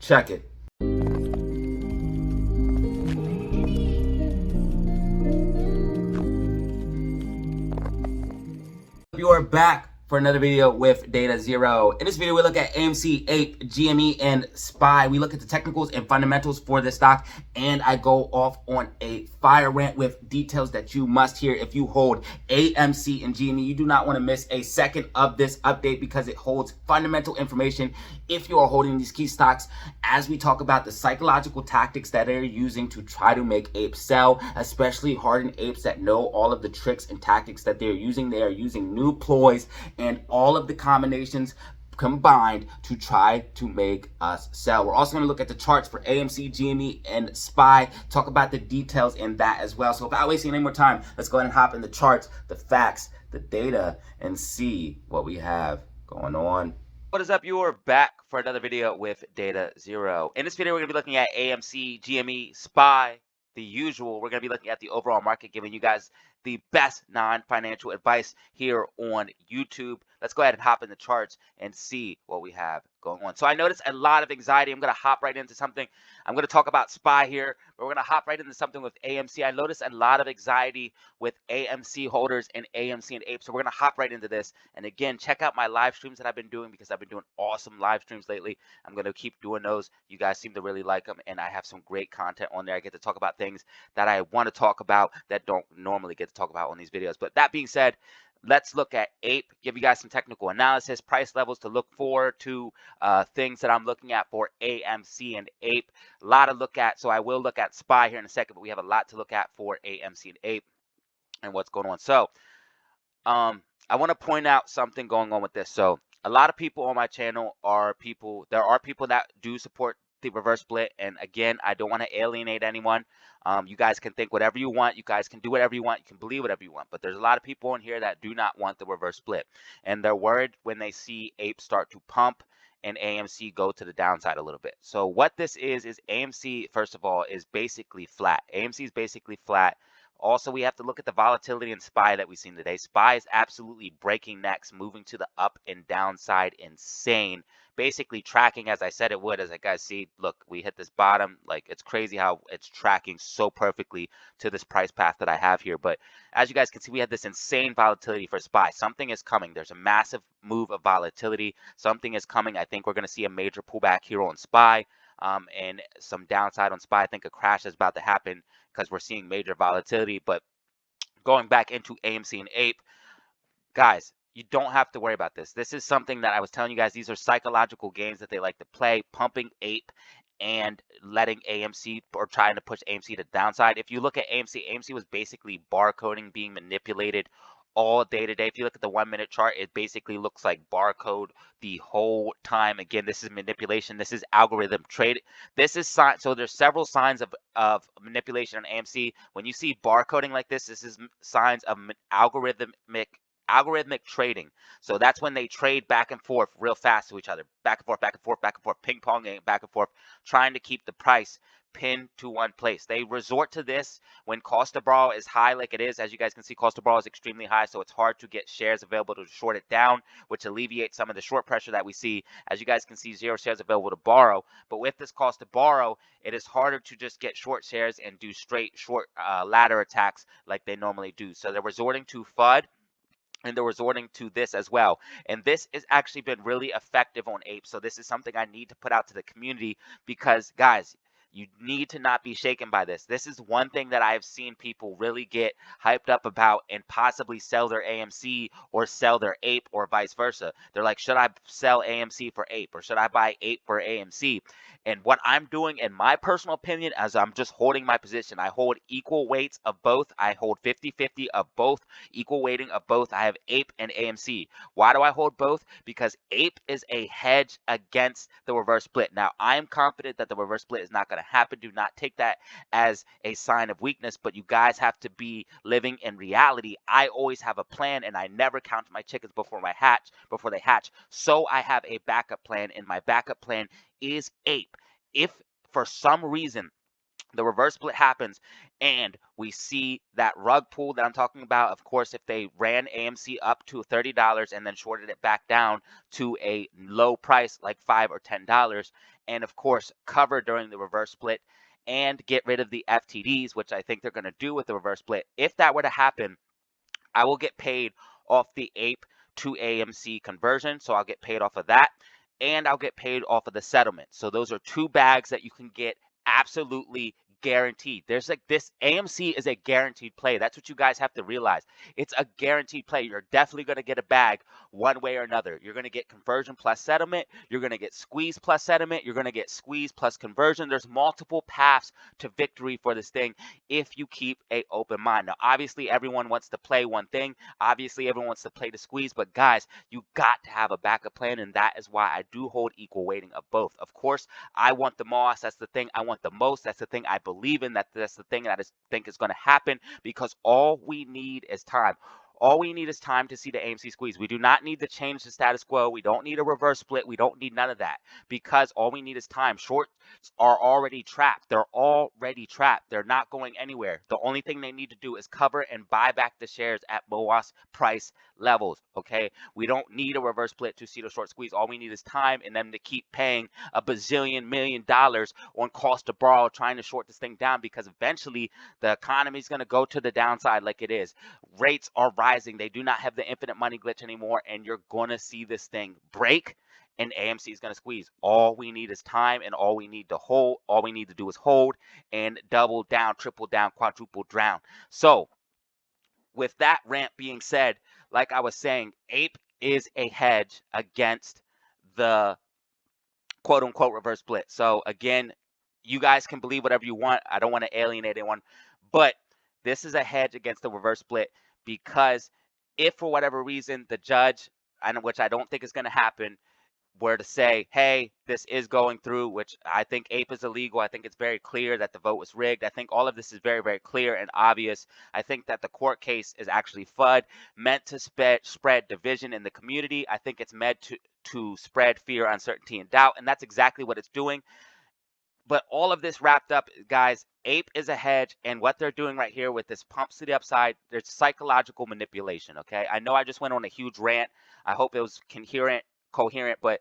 Check it. You are back for another video with Data Zero. In this video, we look at AMC, APE, GME, and SPY. We look at the technicals and fundamentals for this stock, and I go off on a fire rant with details that you must hear if you hold AMC and GME. You do not want to miss a second of this update because it holds fundamental information if you are holding these key stocks, as we talk about the psychological tactics that they're using to try to make apes sell, especially hardened apes that know all of the tricks and tactics that they're using. They are using new ploys and all of the combinations combined to try to make us sell. We're also going to look at the charts for AMC, GME, and SPY, talk about the details in that as well. So without wasting any more time, let's go ahead and hop in the charts, the facts, the data, and see what we have going on. What is up? You are back for another video with Data Zero. In this video, we're going to be looking at AMC, GME, SPY, the usual. We're going to be looking at the overall market, giving you guys the best non-financial advice here on YouTube. Let's go ahead and hop in the charts and see what we have going on. So I noticed a lot of anxiety. I'm going to hop right into something. I'm going to talk about SPY here, but we're going to hop right into something with AMC. I noticed a lot of anxiety with AMC holders and AMC and APE. So we're going to hop right into this. And again, check out my live streams that I've been doing because I've been doing awesome live streams lately. I'm going to keep doing those. You guys seem to really like them, and I have some great content on there. I get to talk about things that I want to talk about that don't normally get to talk about on these videos. But that being said, let's look at APE, give you guys some technical analysis, price levels to look for, to things that I'm looking at for AMC and APE. A lot to look at, so I will look at SPY here in a second, but we have a lot to look at for AMC and APE and what's going on. So I want to point out something going on with this. So a lot of people on my channel are people, there are people that do support the reverse split, and again, I don't want to alienate anyone. You guys can think whatever you want, you guys can do whatever you want, you can believe whatever you want, but there's a lot of people in here that do not want the reverse split, and they're worried when they see APE start to pump and AMC go to the downside a little bit. So what this is AMC, first of all, is basically flat. AMC is basically flat. Also, we have to look at the volatility in SPY that we've seen today. SPY is absolutely breaking necks, moving to the up and downside, insane. Basically tracking as I said it would. As you guys see, look, we hit this bottom. Like, it's crazy how it's tracking so perfectly to this price path that I have here. But as you guys can see, we had this insane volatility for SPY. Something is coming. There's a massive move of volatility. Something is coming. I think we're going to see a major pullback here on SPY. And some downside on SPY. I think a crash is about to happen because we're seeing major volatility. But going back into AMC and APE, guys, you don't have to worry about this. This is something that I was telling you guys. These are psychological games that they like to play, pumping APE and letting AMC, or trying to push AMC to downside. If you look at AMC, AMC was basically barcoding, being manipulated all day today. If you look at the 1 minute chart, it basically looks like barcode the whole time. Again, this is manipulation. This is algorithm trade. This is sign. So there's several signs of manipulation on AMC. When you see barcoding like this is signs of algorithmic trading. So that's when they trade back and forth real fast to each other, back and forth, back and forth, back and forth, ping ponging back and forth, trying to keep the price pinned to one place. They resort to this when cost to borrow is high, like it is. As you guys can see, cost to borrow is extremely high, so it's hard to get shares available to short it down, which alleviates some of the short pressure that we see. As you guys can see, 0 shares available to borrow, but with this cost to borrow, it is harder to just get short shares and do straight short ladder attacks like they normally do. So they're resorting to FUD, and they're resorting to this as well. And this has actually been really effective on APE. So this is something I need to put out to the community because, guys, you need to not be shaken by this. This is one thing that I've seen people really get hyped up about and possibly sell their AMC or sell their APE or vice versa. They're like, should I sell AMC for APE or should I buy APE for AMC? And what I'm doing, in my personal opinion, as I'm just holding my position, I hold equal weights of both. I hold 50-50 of both, equal weighting of both. I have APE and AMC. Why do I hold both? Because APE is a hedge against the reverse split. Now, I am confident that the reverse split is not going to happen. Do not take that as a sign of weakness, but you guys have to be living in reality. I always have a plan, and I never count my chickens before they hatch. So I have a backup plan, and my backup plan is APE. If for some reason the reverse split happens and we see that rug pull that I'm talking about. Of course, if they ran AMC up to $30 and then shorted it back down to a low price like $5 or $10, and of course cover during the reverse split and get rid of the FTDs, which I think they're going to do with the reverse split. If that were to happen, I will get paid off the APE to AMC conversion. So I'll get paid off of that, and I'll get paid off of the settlement. So those are two bags that you can get absolutely guaranteed. There's like this AMC is a guaranteed play. That's what you guys have to realize. It's a guaranteed play. You're definitely going to get a bag one way or another. You're going to get conversion plus settlement. You're going to get squeeze plus settlement. You're going to get squeeze plus conversion. There's multiple paths to victory for this thing if you keep a open mind. Now, obviously, everyone wants to play one thing. Obviously, everyone wants to play the squeeze. But guys, you got to have a backup plan, and that is why I do hold equal weighting of both. Of course, I want the most. That's the thing I want the most. That's the thing I believe in. That's the thing that I think is going to happen, because all we need is time. All we need is time to see the AMC squeeze. We do not need to change the status quo. We don't need a reverse split. We don't need none of that, because all we need is time. Shorts are already trapped. They're already trapped. They're not going anywhere. The only thing they need to do is cover and buy back the shares at MOAS price levels. Okay, we don't need a reverse split to see the short squeeze. All we need is time and them to keep paying a bazillion million dollars on cost to borrow, trying to short this thing down, because eventually the economy is going to go to the downside like it is. Rates are rising. They do not have the infinite money glitch anymore, and you're going to see this thing break, and AMC is going to squeeze. All we need is time, and all we need to do is hold and double down, triple down, quadruple down. So with that rant being said, like I was saying, APE is a hedge against the quote unquote reverse split. So again, you guys can believe whatever you want. I don't want to alienate anyone, but this is a hedge against the reverse split, because if for whatever reason the judge, and which I don't think is going to happen, were to say, hey, this is going through, which I think APE is illegal. I think it's very clear that the vote was rigged. I think all of this is very, very clear and obvious. I think that the court case is actually FUD, meant to spread division in the community. I think it's meant to spread fear, uncertainty, and doubt, and that's exactly what it's doing. But all of this wrapped up, guys, APE is a hedge, and what they're doing right here with this pumps to the upside, there's psychological manipulation, okay? I know I just went on a huge rant. I hope it was coherent, but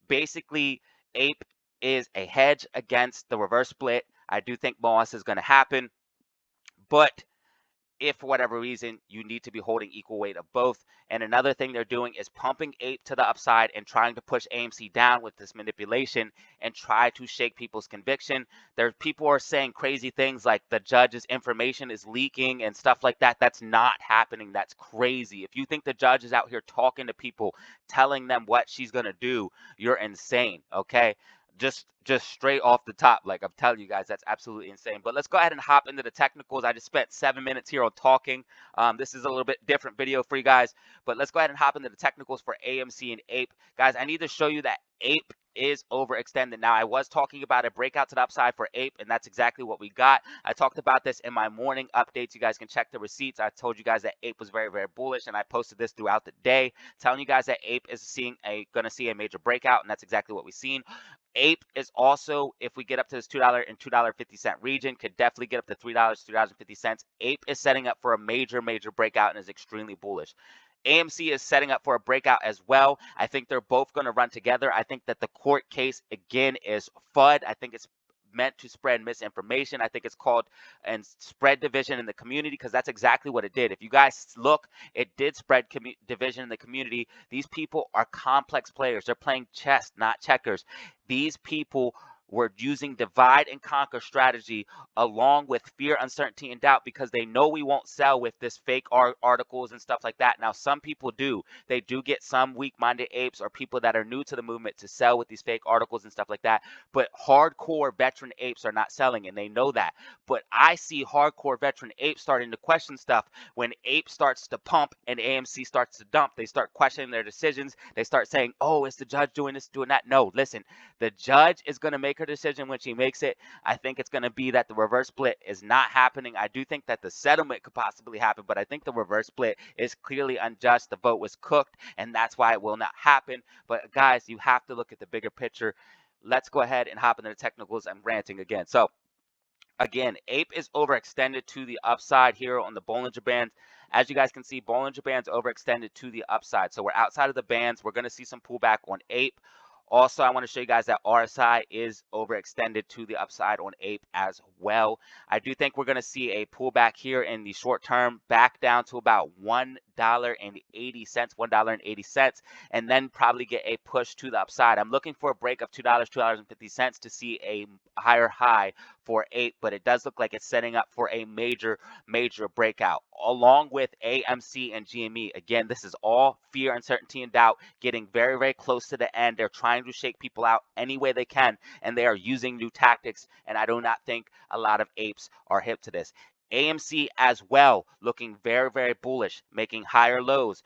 basically, APE is a hedge against the reverse split. I do think MOAS is going to happen, but if for whatever reason you need to be holding equal weight of both. And another thing they're doing is pumping APE to the upside and trying to push AMC down with this manipulation and try to shake people's conviction. People are saying crazy things like the judge's information is leaking and stuff like that. That's not happening. That's crazy. If you think the judge is out here talking to people, telling them what she's going to do, you're insane, okay? Just straight off the top, like I'm telling you guys, that's absolutely insane. But let's go ahead and hop into the technicals. I just spent 7 minutes here on talking. This is a little bit different video for you guys, but let's go ahead and hop into the technicals for AMC and APE. Guys, I need to show you that APE is overextended. Now, I was talking about a breakout to the upside for APE, and that's exactly what we got. I talked about this in my morning updates. You guys can check the receipts. I told you guys that APE was very, very bullish, and I posted this throughout the day, telling you guys that APE is going to see a major breakout, and that's exactly what we've seen. APE is also, if we get up to this $2 and $2.50 region, could definitely get up to $3, $3.50. APE is setting up for a major, major breakout and is extremely bullish. AMC is setting up for a breakout as well. I think they're both going to run together. I think that the court case, again, is FUD. I think it's meant to spread misinformation. I think it's called and spread division in the community, because that's exactly what it did. If you guys look, it did spread division in the community. These people are complex players. They're playing chess, not checkers. These people were using divide and conquer strategy along with fear, uncertainty, and doubt, because they know we won't sell with this fake articles and stuff like that. Now, some people do. They do get some weak-minded apes or people that are new to the movement to sell with these fake articles and stuff like that. But hardcore veteran apes are not selling, and they know that. But I see hardcore veteran apes starting to question stuff when APE starts to pump and AMC starts to dump. They start questioning their decisions. They start saying, oh, is the judge doing this, doing that? No, listen, the judge is going to make her decision when she makes it. I think it's going to be that the reverse split is not happening. I do think that the settlement could possibly happen, but I think the reverse split is clearly unjust. The vote was cooked, and that's why it will not happen. But guys, you have to look at the bigger picture. Let's go ahead and hop into the technicals. I'm ranting again. So Again, APE is overextended to the upside here on the Bollinger Bands. As you guys can see, Bollinger Bands overextended to the upside. So we're outside of the bands. We're going to see some pullback on APE. Also, I want to show you guys that RSI is overextended to the upside on APE as well. I do think we're going to see a pullback here in the short term, back down to about $1.80, $1.80, and then probably get a push to the upside. I'm looking for a break of $2, $2.50 to see a higher high for APE, but it does look like it's setting up for a major breakout, along with AMC and GME. Again, this is all fear, uncertainty, and doubt, getting very close to the end. They're trying to shake people out any way they can, and they are using new tactics, and I do not think a lot of apes are hip to this. AMC as well, looking very bullish, making higher lows,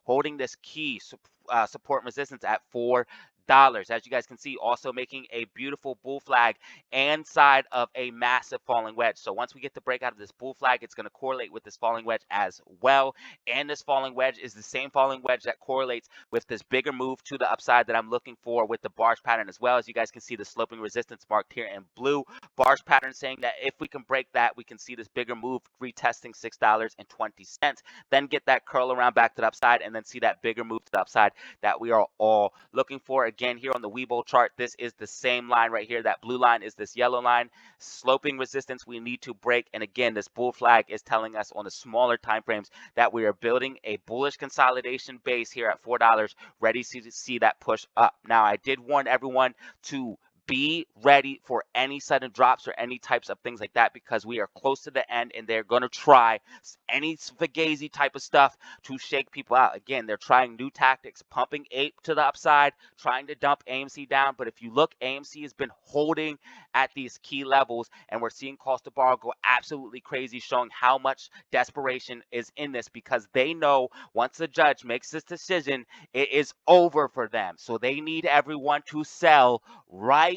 holding this key support and resistance at $4. As you guys can see, also making a beautiful bull flag and side of a massive falling wedge. So once we get the breakout of this bull flag, it's going to correlate with this falling wedge as well. And this falling wedge is the same falling wedge that correlates with this bigger move to the upside that I'm looking for with the barge pattern as well. As you guys can see, the sloping resistance marked here in blue. Barge pattern saying that if we can break that, we can see this bigger move retesting $6.20, then get that curl around back to the upside, and then see that bigger move to the upside that we are all looking for. Again, here on the Webull chart, this is the same line right here. That blue line is this yellow line. Sloping resistance we need to break. And again, this bull flag is telling us on the smaller time frames that we are building a bullish consolidation base here at $4, ready to see that push up. Now, I did warn everyone to be ready for any sudden drops or any types of things like that, because we are close to the end and they're going to try any fugazi type of stuff to shake people out. Again, they're trying new tactics, pumping APE to the upside, trying to dump AMC down. But if you look, AMC has been holding at these key levels, and we're seeing cost of borrow go absolutely crazy, showing how much desperation is in this, because they know once the judge makes this decision, it is over for them. So they need everyone to sell right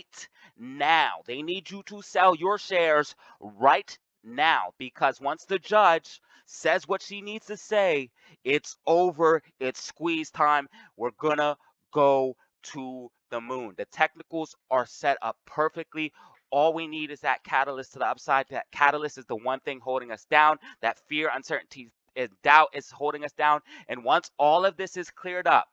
now. They need you to sell your shares right now, because once the judge says what she needs to say, it's over. It's squeeze time. We're gonna go to the moon. The technicals are set up perfectly. All we need is that catalyst to the upside. That catalyst is the one thing holding us down. That fear, uncertainty, and doubt is holding us down. And once all of this is cleared up,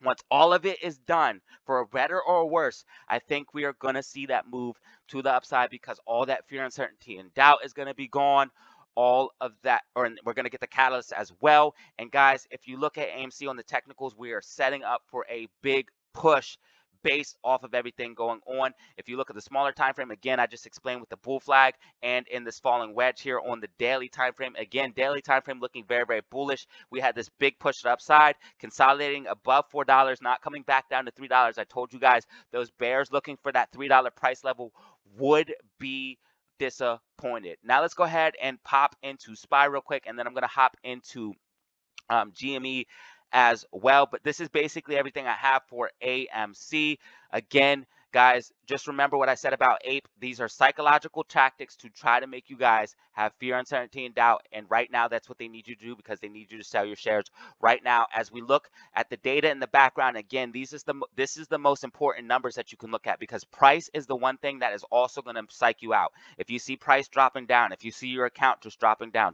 once all of it is done, for a better or worse, I think we are going to see that move to the upside, because all that fear, uncertainty, and doubt is going to be gone. All of that, or we're going to get the catalyst as well. And guys, if you look at AMC on the technicals, we are setting up for a big push based off of everything going on. If you look at the smaller time frame, again, I just explained with the bull flag, and in this falling wedge here on the daily time frame, again, daily time frame looking very bullish. We had this big push to the upside, consolidating above $4, not coming back down to $3. I told you guys those bears looking for that $3 price level would be disappointed. Now let's go ahead and pop into SPY real quick, and then I'm going to hop into GME as well. But this is basically everything I have for AMC. Again, guys, just remember what I said about APE. These are psychological tactics to try to make you guys have fear, uncertainty, and doubt. And right now, that's what they need you to do, because they need you to sell your shares right now. As we look at the data in the background, again, this is the most important numbers that you can look at, because price is the one thing that is also going to psych you out. If you see price dropping down, if you see your account just dropping down,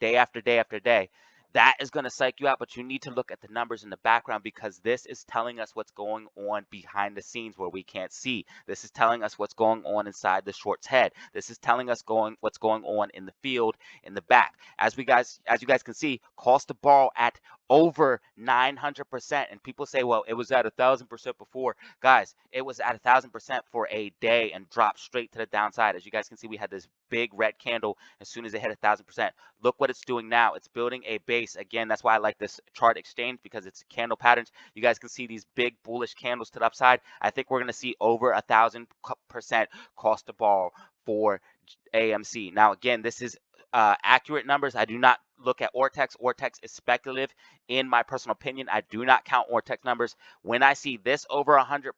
day after day after day, that is going to psych you out. But you need to look at the numbers in the background, because this is telling us what's going on behind the scenes where we can't see. This is telling us what's going on inside the short's head. This is telling us what's going on in the field in the back. As you guys can see, cost of borrow at over 900%. And people say, well, it was at 1,000% before. Guys, it was at 1,000% for a day and dropped straight to the downside. As you guys can see, we had this big red candle as soon as it hit 1,000%. Look what it's doing now. It's building a base. Again, that's why I like this chart exchange, because it's candle patterns. You guys can see these big bullish candles to the upside. I think we're going to see over 1,000% cost to borrow for AMC. Now, again, this is accurate numbers. I do not look at Ortex. Ortex is speculative in my personal opinion. I do not count Ortex numbers. When I see this over 100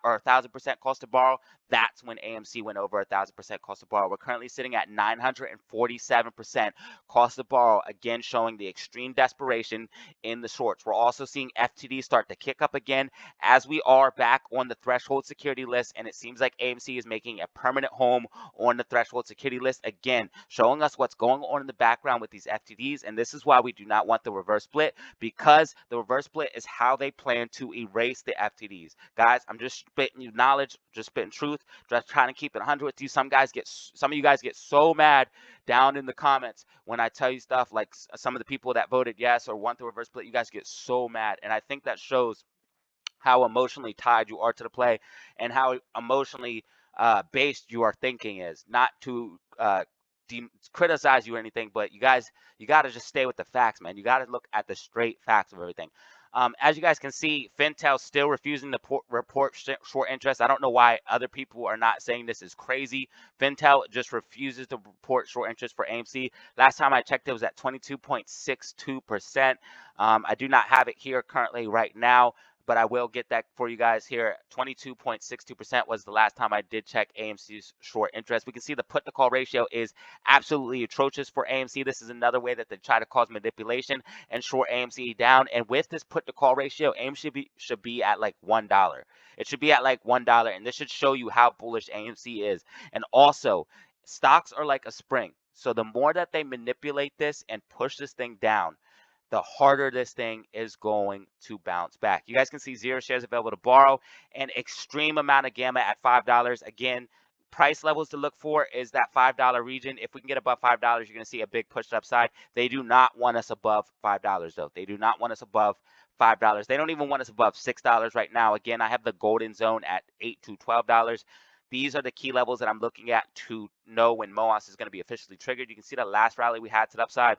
or 1,000% cost to borrow, that's when AMC went over 1,000% cost to borrow. We're currently sitting at 947% cost to borrow, again showing the extreme desperation in the shorts. We're also seeing FTD start to kick up again as we are back on the threshold security list, and it seems like AMC is making a permanent home on the threshold security list, again showing us what's going on in the background with these FTDs. And this is why we do not want the reverse split, because the reverse split is how they plan to erase the FTDs. Guys, I'm just spitting you knowledge, just spitting truth, just trying to keep it 100 with you. Some of you guys get so mad down in the comments when I tell you stuff, like some of the people that voted yes or want the reverse split. You guys get so mad, and I think that shows how emotionally tied you are to the play and how emotionally based your thinking is. Not to criticize you or anything, but you got to just stay with the facts, man. You got to look at the straight facts of everything. As you guys can see, Fintel's still refusing to report short interest. I don't know why other people are not saying this is crazy. Fintel just refuses to report short interest for AMC. Last time I checked, it was at 22.62%. I do not have it here currently right now, but I will get that for you guys here. 22.62% was the last time I did check AMC's short interest. We can see the put to call ratio is absolutely atrocious for AMC. This is another way that they try to cause manipulation and short AMC down. And with this put to call ratio, AMC should be at like $1. It should be at like $1, and this should show you how bullish AMC is. And also, stocks are like a spring. So the more that they manipulate this and push this thing down, the harder this thing is going to bounce back. You guys can see 0 shares available to borrow, an extreme amount of gamma at $5. Again, price levels to look for is that $5 region. If we can get above $5, you're going to see a big push upside. They do not want us above $5, though. They do not want us above $5. They don't even want us above $6 right now. Again, I have the golden zone at $8 to $12. These are the key levels that I'm looking at to know when MOAS is going to be officially triggered. You can see the last rally we had to the upside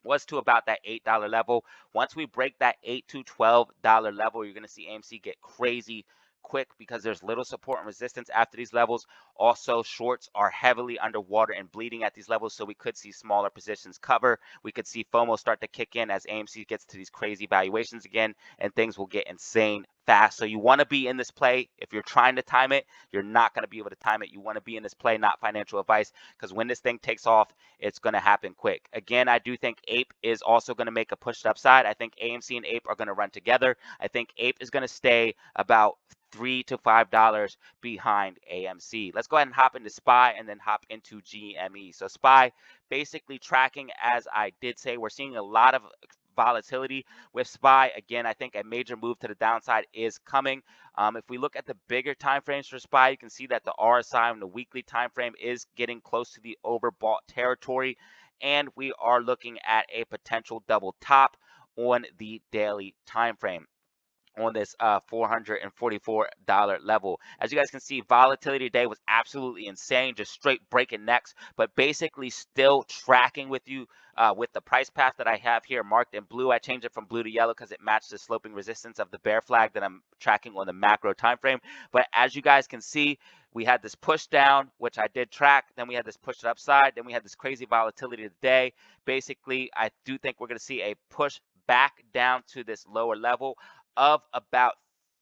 was to about that $8 level. Once we break that $8 to $12 level, you're going to see AMC get crazy quick because there's little support and resistance after these levels. Also, shorts are heavily underwater and bleeding at these levels, so we could see smaller positions cover. We could see FOMO start to kick in as AMC gets to these crazy valuations again, and things will get insane fast. So you want to be in this play. If you're trying to time it, you're not going to be able to time it. You want to be in this play, not financial advice, because when this thing takes off, it's going to happen quick. Again, I do think APE is also going to make a push upside. I think AMC and APE are going to run together. I think APE is going to stay about $3 to $5 behind AMC. Let's go ahead and hop into SPY and then hop into GME. So SPY basically tracking as I did say. We're seeing a lot of volatility with SPY. Again, I think a major move to the downside is coming. If we look at the bigger time frames for SPY, you can see that the RSI on the weekly time frame is getting close to the overbought territory, and we are looking at a potential double top on the daily time frame on this $444 level. As you guys can see, volatility today was absolutely insane, just straight breaking necks, but basically still tracking with you with the price path that I have here marked in blue. I changed it from blue to yellow because it matched the sloping resistance of the bear flag that I'm tracking on the macro time frame. But as you guys can see, we had this push down, which I did track. Then we had this push upside. Then we had this crazy volatility today. Basically, I do think we're going to see a push back down to this lower level of about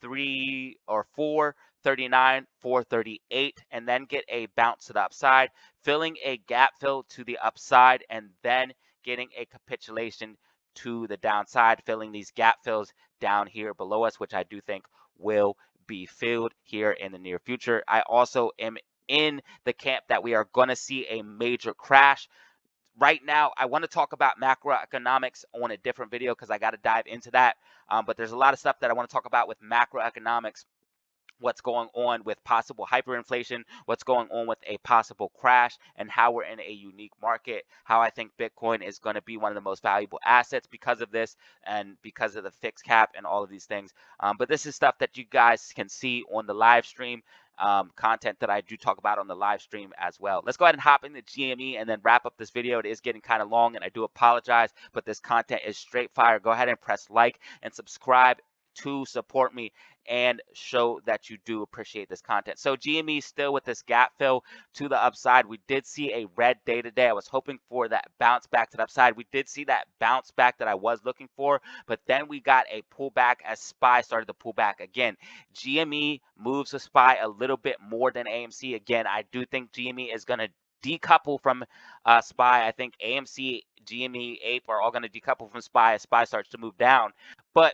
3 or 439, 438, and then get a bounce to the upside, filling a gap fill to the upside, and then getting a capitulation to the downside, filling these gap fills down here below us, which I do think will be filled here in the near future. I also am in the camp that we are going to see a major crash. Right now, I want to talk about macroeconomics on a different video because I got to dive into that. But there's a lot of stuff that I want to talk about with macroeconomics. What's going on with possible hyperinflation, what's going on with a possible crash, and how we're in a unique market, how I think Bitcoin is going to be one of the most valuable assets because of this and because of the fixed cap and all of these things. But this is stuff that you guys can see on the live stream. Content that I do talk about on the live stream as well. Let's go ahead and hop into GME and then wrap up this video. It is getting kind of long and I do apologize, but this content is straight fire. Go ahead and press like and subscribe to support me and show that you do appreciate this content. So GME still with this gap fill to the upside. We did see a red day today. I was hoping for that bounce back to the upside. We did see that bounce back that I was looking for, but then we got a pullback as SPY started to pull back again. GME moves the SPY a little bit more than AMC. Again, I do think GME is going to decouple from SPY. I think AMC, GME, APE are all going to decouple from SPY as SPY starts to move down. But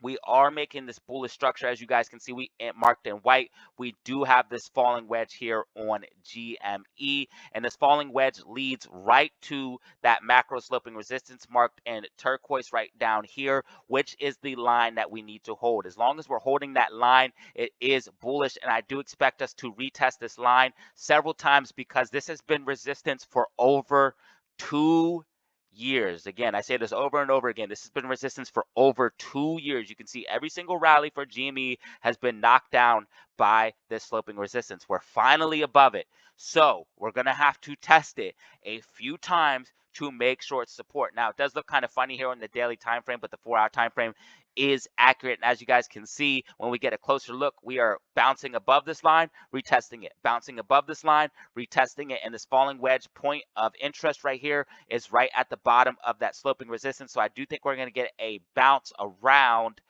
we are making this bullish structure. As you guys can see, we marked in white. We do have this falling wedge here on GME, and this falling wedge leads right to that macro sloping resistance marked in turquoise right down here, which is the line that we need to hold. As long as we're holding that line, it is bullish, and I do expect us to retest this line several times because this has been resistance for over 2 years. Again, I say this over and over again. This has been resistance for over 2 years. You can see every single rally for GME has been knocked down by this sloping resistance. We're finally above it. So we're going to have to test it a few times to make sure it's support. Now, it does look kind of funny here on the daily time frame, but the 4-hour time frame is accurate. And as you guys can see, when we get a closer look, we are bouncing above this line, retesting it, bouncing above this line, retesting it, and this falling wedge point of interest right here is right at the bottom of that sloping resistance. So I do think we're going to get a bounce around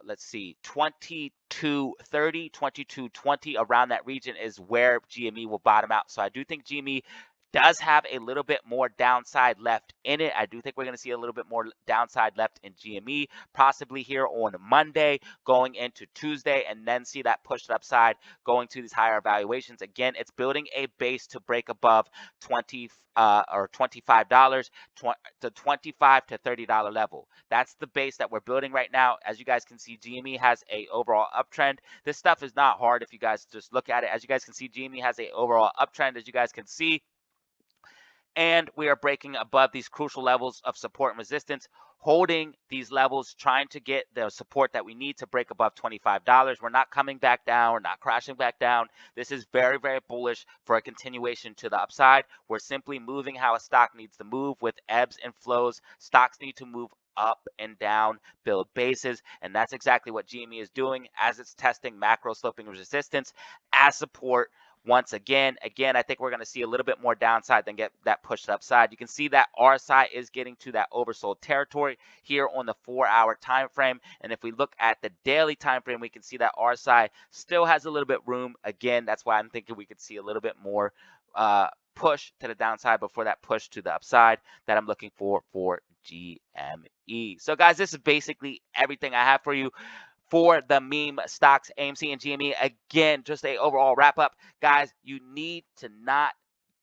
let's see, 2230, 2220, around that region is where GME will bottom out. So I do think GME does have a little bit more downside left in it. I do think we're going to see a little bit more downside left in GME, possibly here on Monday, going into Tuesday, and then see that push upside going to these higher valuations. Again, it's building a base to break above $20 or $25 to $25 to $30 level. That's the base that we're building right now. As you guys can see, GME has a overall uptrend. This stuff is not hard if you guys just look at it. As you guys can see, GME has a overall uptrend, as you guys can see. And we are breaking above these crucial levels of support and resistance, holding these levels, trying to get the support that we need to break above $25. We're not coming back down. We're not crashing back down. This is very, very bullish for a continuation to the upside. We're simply moving how a stock needs to move with ebbs and flows. Stocks need to move up and down, build bases, and that's exactly what GME is doing as it's testing macro sloping resistance as support. Once again, I think we're going to see a little bit more downside than get that pushed upside. You can see that RSI is getting to that oversold territory here on the 4-hour time frame. And if we look at the daily time frame, we can see that RSI still has a little bit room. Again, that's why I'm thinking we could see a little bit more push to the downside before that push to the upside that I'm looking for GME. So guys, this is basically everything I have for you for the meme stocks, AMC and GME. Again, just a overall wrap up. Guys, you need to not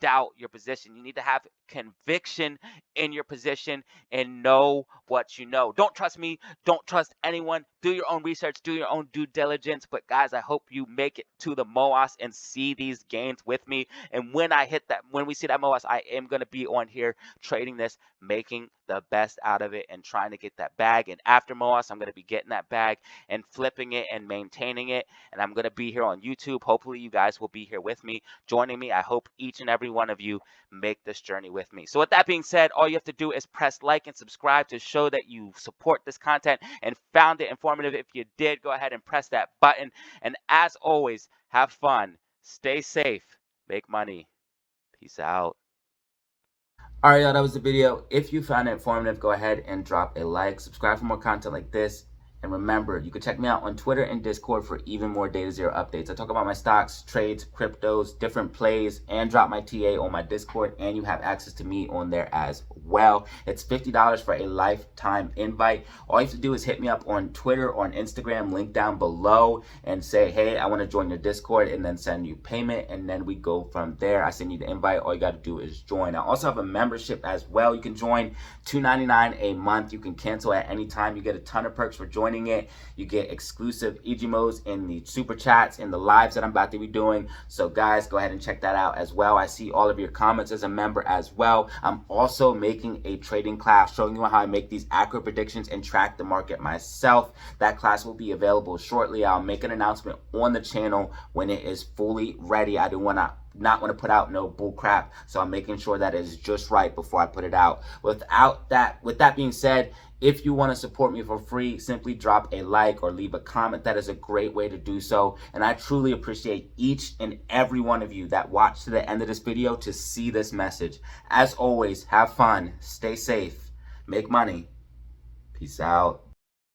doubt your position. You need to have conviction in your position and know what you know. Don't trust me. Don't trust anyone. Do your own research. Do your own due diligence. But guys, I hope you make it to the MOAS and see these gains with me. And when I hit that, when we see that MOAS, I am going to be on here trading this, making the best out of it and trying to get that bag. And after MOAS, I'm going to be getting that bag and flipping it and maintaining it. And I'm going to be here on YouTube. Hopefully you guys will be here with me, joining me. I hope each and every one of you make this journey with me. So with that being said, all you have to do is press like and subscribe to show that you support this content and found it informative. If you did, go ahead and press that button. And as always, have fun, stay safe, make money. Peace out. All right, y'all, that was the video. If you found it informative, go ahead and drop a like, subscribe for more content like this. And remember, you can check me out on Twitter and Discord for even more Data Zero updates. I talk about my stocks, trades, cryptos, different plays, and drop my TA on my Discord. And you have access to me on there as well. It's $50 for a lifetime invite. All you have to do is hit me up on Twitter or on Instagram, link down below, and say, hey, I want to join your Discord, and then send you payment. And then we go from there. I send you the invite. All you got to do is join. I also have a membership as well. You can join $2.99 a month. You can cancel at any time. You get a ton of perks for joining it. You get exclusive EGMOs in the super chats in the lives that I'm about to be doing. So guys, go ahead and check that out as well. I see all of your comments as a member as well. I'm also making a trading class showing you how I make these accurate predictions and track the market myself. That class will be available shortly. I'll make an announcement on the channel when it is fully ready. I do want to not want to put out no bull crap. So I'm making sure that it is just right before I put it out. With that being said, if you want to support me for free, simply drop a like or leave a comment. That is a great way to do so. And I truly appreciate each and every one of you that watched to the end of this video to see this message. As always, have fun, stay safe, make money. Peace out.